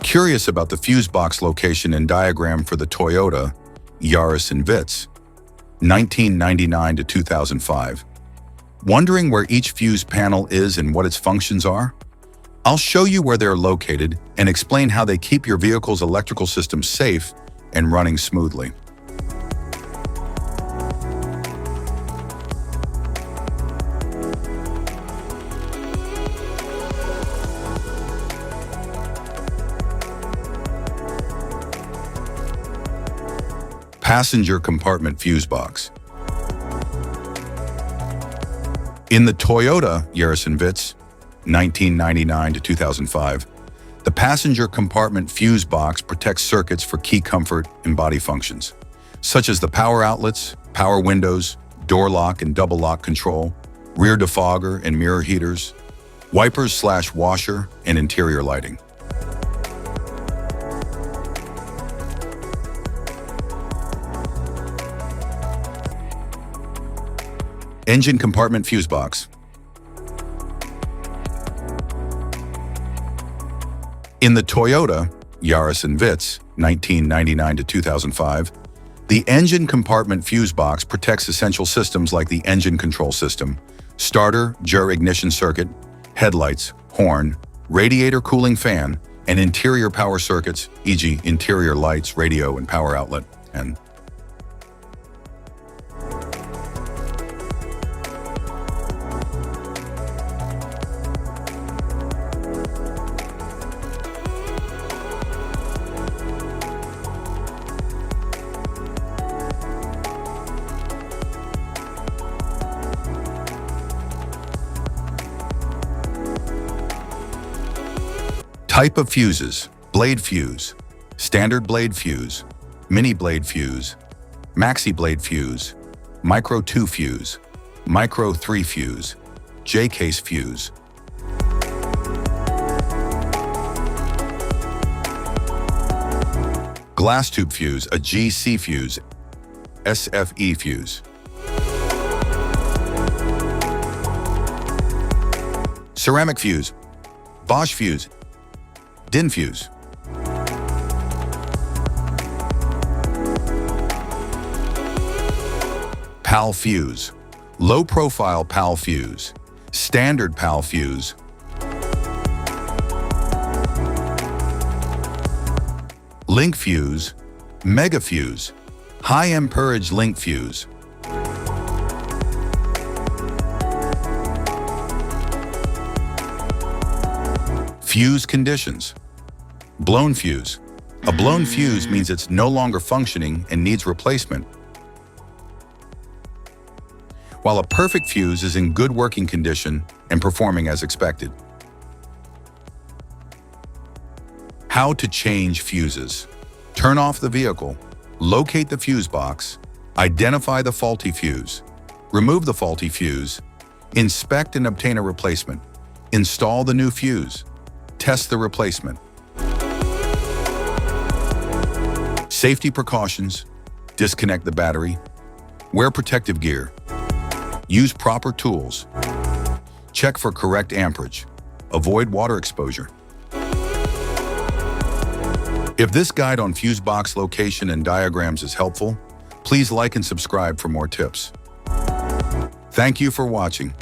Curious about the fuse box location and diagram for the Toyota Yaris Vitz, 1999 to 2005? Wondering where each fuse panel is and what its functions are? I'll show you where they're located and explain how they keep your vehicle's electrical system safe and running smoothly. Passenger compartment fuse box. In the Toyota Yaris Vitz, 1999 to 2005, the passenger compartment fuse box protects circuits for key comfort and body functions, such as the power outlets, power windows, door lock and double lock control, rear defogger and mirror heaters, wipers/washer, and interior lighting. Engine compartment fuse box. In the Toyota Yaris Vitz, 1999 to 2005, the engine compartment fuse box protects essential systems like the engine control system, starter, jar ignition circuit, headlights, horn, radiator cooling fan, and interior power circuits, e.g. interior lights, radio, and power outlet, and type of fuses: blade fuse, standard blade fuse, mini blade fuse, maxi blade fuse, micro 2 fuse, micro 3 fuse, J-case fuse. Glass tube fuse, a GC fuse, SFE fuse. Ceramic fuse, Bosch fuse, DIN fuse. PAL fuse, low profile PAL fuse, standard PAL fuse. Link fuse, mega fuse, high amperage link fuse. Fuse conditions. Blown fuse. A blown fuse means it's no longer functioning and needs replacement, while a perfect fuse is in good working condition and performing as expected. How to change fuses. Turn off the vehicle, locate the fuse box, identify the faulty fuse, remove the faulty fuse, inspect and obtain a replacement, install the new fuse, test the replacement. Safety precautions: disconnect the battery, wear protective gear, use proper tools, check for correct amperage, avoid water exposure. If this guide on fuse box location and diagrams is helpful, please like and subscribe for more tips. Thank you for watching.